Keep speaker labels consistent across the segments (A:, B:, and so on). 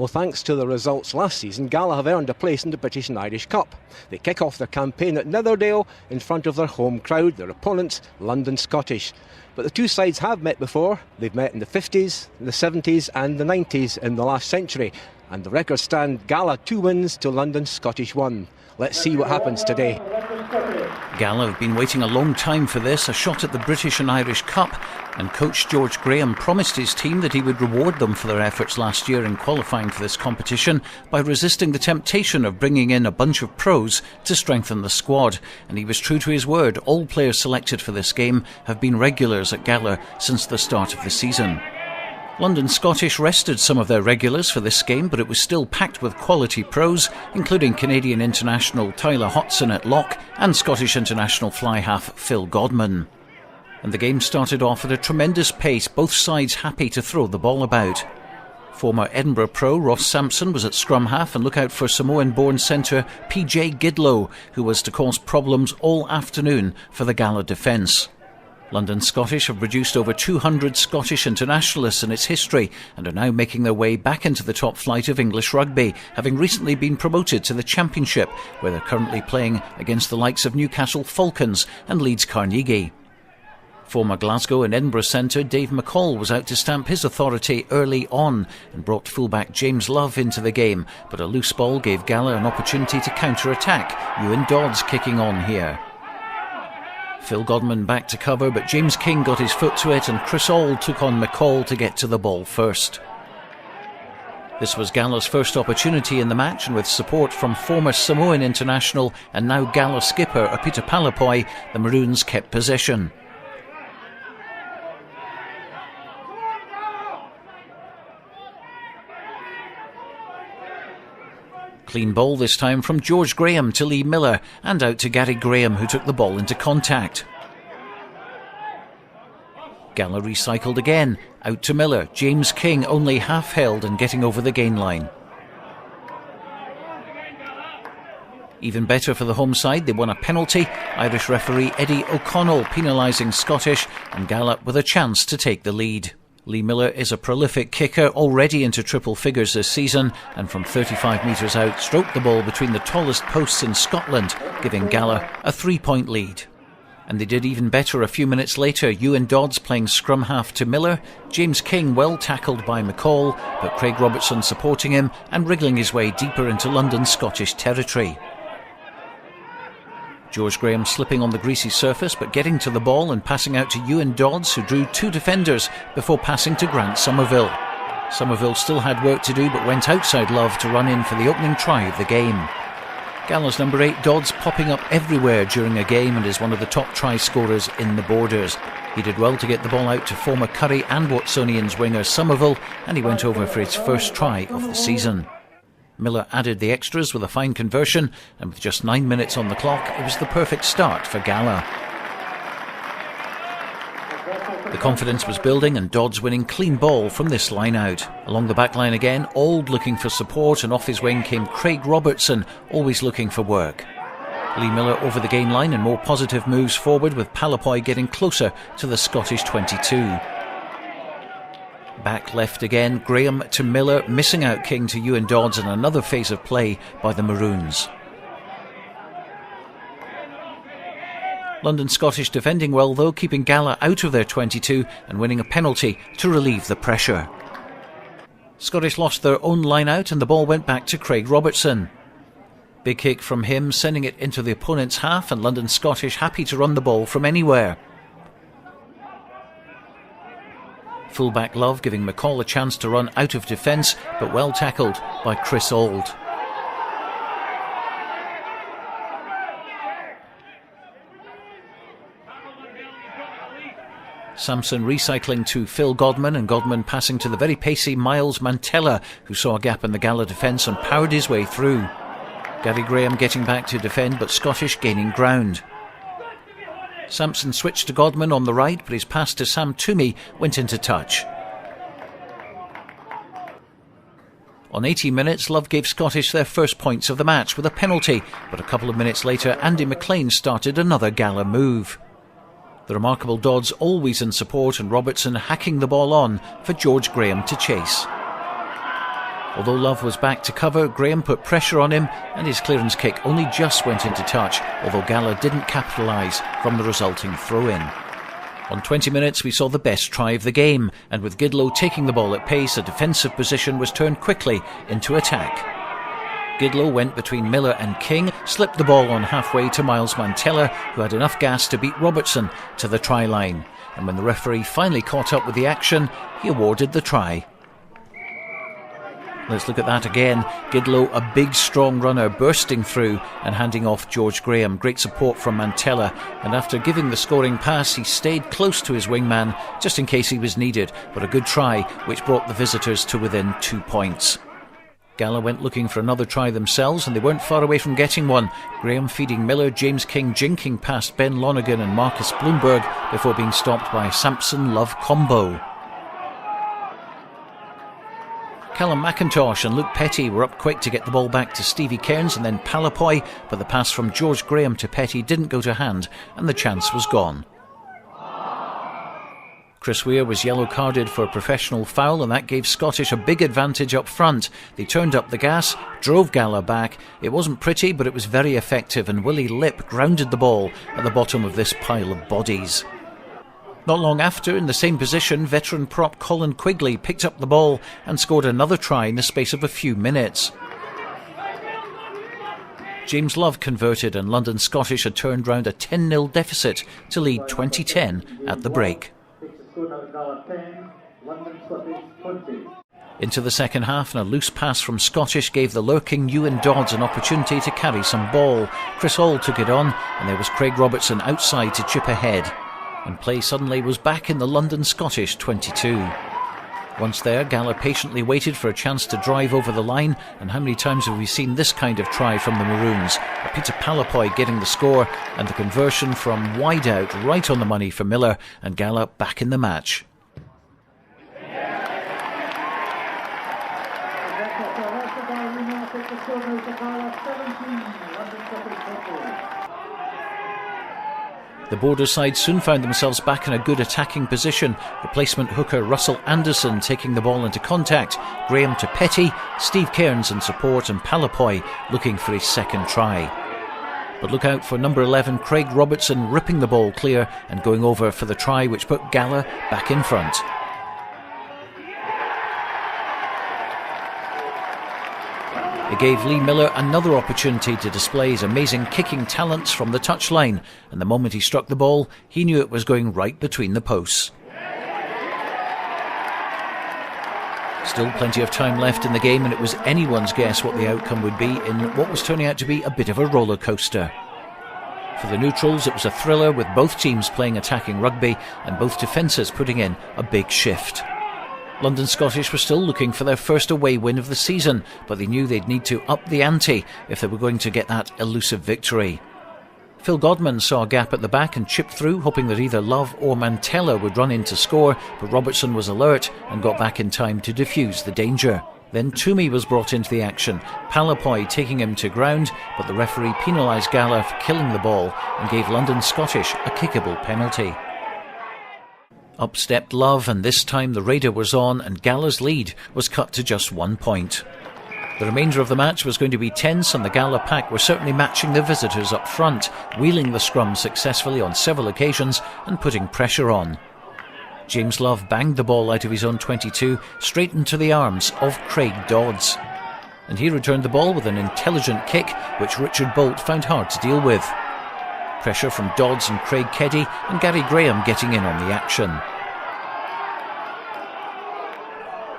A: Well, thanks to the results last season, Gala have earned a place in the British and Irish Cup. They kick off their campaign at Netherdale in front of their home crowd, their opponents, London Scottish. But the two sides have met before. They've met in the 50s, the 70s and the 90s in the last century. And the records stand Gala 2 wins to London Scottish 1. Let's see what happens today.
B: Gala have been waiting a long time for this, a shot at the British and Irish Cup, and coach George Graham promised his team that he would reward them for their efforts last year in qualifying for this competition by resisting the temptation of bringing in a bunch of pros to strengthen the squad, and he was true to his word. All players selected for this game have been regulars at Gala since the start of the season. London Scottish rested some of their regulars for this game, but it was still packed with quality pros, including Canadian international Tyler Hodgson at lock and Scottish international fly half Phil Godman. And the game started off at a tremendous pace, both sides happy to throw the ball about. Former Edinburgh pro Ross Sampson was at scrum half, and look out for Samoan-born centre PJ Gidlow, who was to cause problems all afternoon for the Gala defence. London Scottish have produced over 200 Scottish internationalists in its history and are now making their way back into the top flight of English rugby, having recently been promoted to the Championship, where they're currently playing against the likes of Newcastle Falcons and Leeds Carnegie. Former Glasgow and Edinburgh centre Dave McCall was out to stamp his authority early on and brought fullback James Love into the game, but a loose ball gave Gala an opportunity to counter-attack. Ewan Dodds kicking on here. Phil Godman back to cover, but James King got his foot to it and Chris Auld took on McCall to get to the ball first. This was Gala's first opportunity in the match, and with support from former Samoan international and now Gala skipper Apita Palapoi, the Maroons kept possession. Clean ball this time from George Graham to Lee Miller and out to Gary Graham, who took the ball into contact. Gala recycled again, out to Miller. James King only half held and getting over the gain line. Even better for the home side, they won a penalty. Irish referee Eddie O'Connell penalising Scottish, and Gala with a chance to take the lead. Lee Miller is a prolific kicker, already into triple figures this season, and from 35 metres out stroked the ball between the tallest posts in Scotland, giving Gala a 3-point lead. And they did even better a few minutes later. Ewan Dodds playing scrum half to Miller, James King well tackled by McCall, but Craig Robertson supporting him and wriggling his way deeper into London Scottish territory. George Graham slipping on the greasy surface, but getting to the ball and passing out to Ewan Dodds, who drew 2 defenders before passing to Grant Somerville. Somerville still had work to do, but went outside Love to run in for the opening try of the game. Gala's number 8 Dodds popping up everywhere during a game and is one of the top try scorers in the Borders. He did well to get the ball out to former Curry and Watsonians winger Somerville, and he went over for his first try of the season. Miller added the extras with a fine conversion, and with just 9 minutes on the clock, it was the perfect start for Gala. The confidence was building, and Dodds winning clean ball from this line out. Along the back line again, Auld looking for support, and off his wing came Craig Robertson, always looking for work. Lee Miller over the gain line and more positive moves forward, with Palapoi getting closer to the Scottish 22. Back left again, Graham to Miller, missing out King to Ewan Dodds, and another phase of play by the Maroons. London Scottish defending well though, keeping Gala out of their 22 and winning a penalty to relieve the pressure. Scottish lost their own line out and the ball went back to Craig Robertson. Big kick from him, sending it into the opponent's half, and London Scottish happy to run the ball from anywhere. Fullback Love giving McCall a chance to run out of defence, but well tackled by Chris Auld. Sampson recycling to Phil Godman, and Godman passing to the very pacey Miles Mantella, who saw a gap in the Gala defence and powered his way through. Gary Graham getting back to defend, but Scottish gaining ground. Sampson switched to Godman on the right, but his pass to Sam Toomey went into touch. On 80 minutes, Love gave Scottish their first points of the match with a penalty, but a couple of minutes later, Andy McLean started another Gala move. The remarkable Dodds always in support, and Robertson hacking the ball on for George Graham to chase. Although Love was back to cover, Graham put pressure on him and his clearance kick only just went into touch, although Gala didn't capitalise from the resulting throw-in. On 20 minutes we saw the best try of the game, and with Gidlow taking the ball at pace, a defensive position was turned quickly into attack. Gidlow went between Miller and King, slipped the ball on halfway to Miles Mantella, who had enough gas to beat Robertson to the try line. And when the referee finally caught up with the action, he awarded the try. Let's look at that again. Gidlow, a big strong runner, bursting through and handing off George Graham. Great support from Mantella, and after giving the scoring pass he stayed close to his wingman just in case he was needed, but a good try which brought the visitors to within 2 points. Gala went looking for another try themselves, and they weren't far away from getting one. Graham feeding Miller, James King jinking past Ben Lonergan and Marcus Bloomberg before being stopped by a Sampson-Love combo. Callum McIntosh and Luke Petty were up quick to get the ball back to Stevie Cairns and then Palapoy, but the pass from George Graham to Petty didn't go to hand and the chance was gone. Chris Weir was yellow carded for a professional foul, and that gave Scottish a big advantage up front. They turned up the gas, drove Gala back. It wasn't pretty, but it was very effective, and Willie Lipp grounded the ball at the bottom of this pile of bodies. Not long after, in the same position, veteran prop Colin Quigley picked up the ball and scored another try in the space of a few minutes. James Love converted, and London Scottish had turned round a 10-0 deficit to lead 20-10 at the break. Into the second half, and a loose pass from Scottish gave the lurking Ewan Dodds an opportunity to carry some ball. Chris Hall took it on, and there was Craig Robertson outside to chip ahead. And play suddenly was back in the London Scottish 22. Once there, Gala patiently waited for a chance to drive over the line, and how many times have we seen this kind of try from the Maroons? Peter Palapoy getting the score, and the conversion from wide out right on the money for Miller, and Gala back in the match. The Border side soon found themselves back in a good attacking position. Replacement hooker Russell Anderson taking the ball into contact. Graham to Petty, Steve Cairns in support, and Palapoy looking for his second try. But look out for number 11 Craig Robertson ripping the ball clear and going over for the try which put Gala back in front. It gave Lee Miller another opportunity to display his amazing kicking talents from the touchline, and the moment he struck the ball, he knew it was going right between the posts. Still plenty of time left in the game, and it was anyone's guess what the outcome would be in what was turning out to be a bit of a roller coaster. For the neutrals, it was a thriller with both teams playing attacking rugby and both defences putting in a big shift. London Scottish were still looking for their first away win of the season, but they knew they'd need to up the ante if they were going to get that elusive victory. Phil Godman saw a gap at the back and chipped through, hoping that either Love or Mantella would run in to score, but Robertson was alert and got back in time to defuse the danger. Then Toomey was brought into the action, Palapoy taking him to ground, but the referee penalised Gala for killing the ball and gave London Scottish a kickable penalty. Up stepped Love, and this time the Raider was on, and Gala's lead was cut to just 1 point. The remainder of the match was going to be tense, and the Gala pack were certainly matching the visitors up front, wheeling the scrum successfully on several occasions and putting pressure on. James Love banged the ball out of his own 22 straight into the arms of Craig Dodds, and he returned the ball with an intelligent kick which Richard Bolt found hard to deal with. Pressure from Dodds and Craig Keddy, and Gary Graham getting in on the action.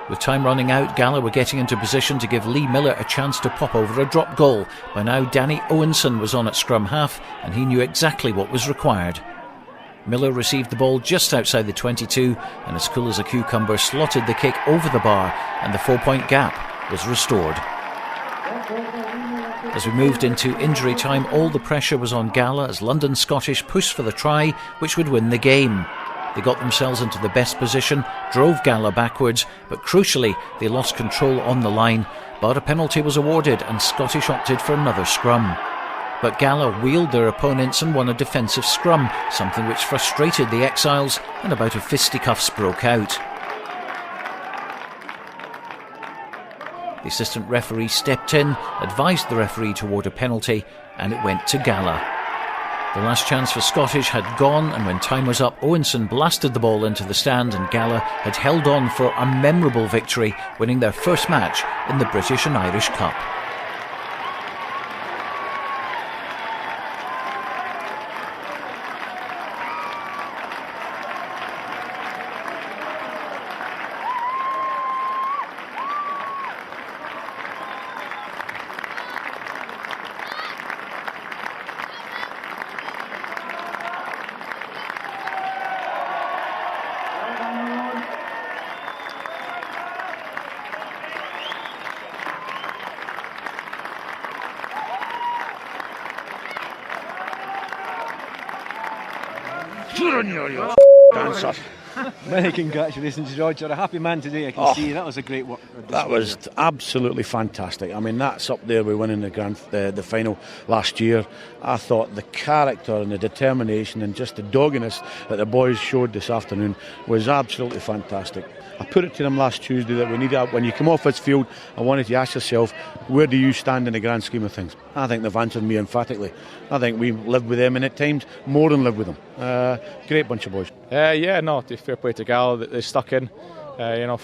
B: With time running out, Gala were getting into position to give Lee Miller a chance to pop over a drop goal. By now, Danny Owenson was on at scrum half, and he knew exactly what was required. Miller received the ball just outside the 22, and as cool as a cucumber slotted the kick over the bar, and the 4-point gap was restored. As we moved into injury time, all the pressure was on Gala as London Scottish pushed for the try which would win the game. They got themselves into the best position, drove Gala backwards, but crucially they lost control on the line, but a penalty was awarded and Scottish opted for another scrum. But Gala wheeled their opponents and won a defensive scrum, something which frustrated the Exiles, and a bout of fisticuffs broke out. The assistant referee stepped in, advised the referee toward a penalty, and it went to Gala. The last chance for Scottish had gone, and when time was up, Owenson blasted the ball into the stand, and Gala had held on for a memorable victory, winning their first match in the British and Irish Cup.
C: Dancer.
A: Many congratulations, George. You're a happy man today, I can see. That was a great work.
C: That was absolutely fantastic. I mean, that's up there with winning the final last year. I thought the character and the determination and just the dogginess that the boys showed this afternoon was absolutely fantastic. I put it to them last Tuesday that we need to, when you come off this field, I wanted you to ask yourself, where do you stand in the grand scheme of things? I think they've answered me emphatically. I think we lived with them, and at times more than lived with them. Great bunch of boys.
D: Fair play to Gala. They stuck in. End of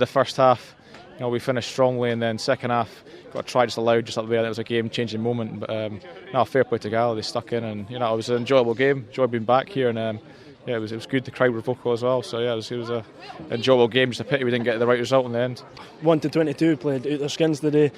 D: the first half, we finished strongly, and then second half got a try just allowed just up there. That was a game-changing moment. But fair play to Gala. They stuck in, and it was an enjoyable game. Enjoyed being back here, and it was good. The crowd were vocal as well. So it was an enjoyable game. Just a pity we didn't get the right result in the end.
E: 1-22 played out their skins today,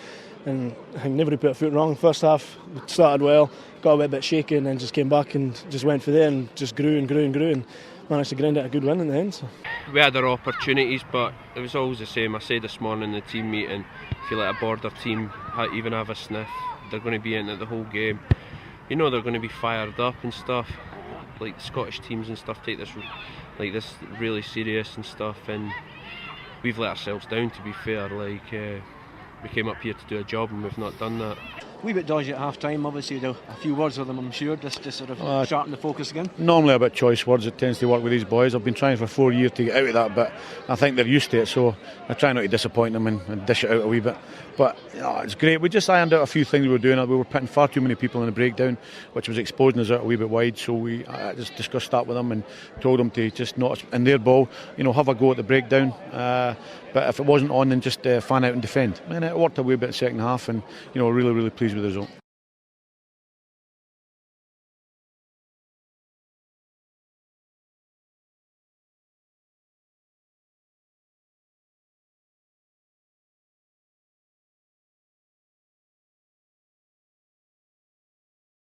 E: and I think nobody put a foot wrong. First half we started well, got a bit shaky, and then just came back and just went for there and just grew and managed to grind out a good win in the end. So.
F: We had our opportunities, but it was always the same. I said this morning in the team meeting, if you let a border team even have a sniff, they're going to be in it the whole game. They're going to be fired up and stuff. Like the Scottish teams and stuff take this really serious and stuff, and we've let ourselves down, to be fair. We came up here to do a job and we've not done that.
A: A wee bit dodgy at half time, obviously. A few words with them, I'm sure, just to sort of sharpen the focus again.
C: Normally a bit choice words, it tends to work with these boys. I've been trying for 4 years to get out of that, but I think they're used to it, so I try not to disappoint them and dish it out a wee bit. But it's great. We just ironed out a few things we were doing. We were putting far too many people in the breakdown, which was exposing us out a wee bit wide, so I just discussed that with them and told them to just not, in their ball, have a go at the breakdown. But if it wasn't on, then just fan out and defend. And it worked a wee bit in the second half, and really, really pleased with the result.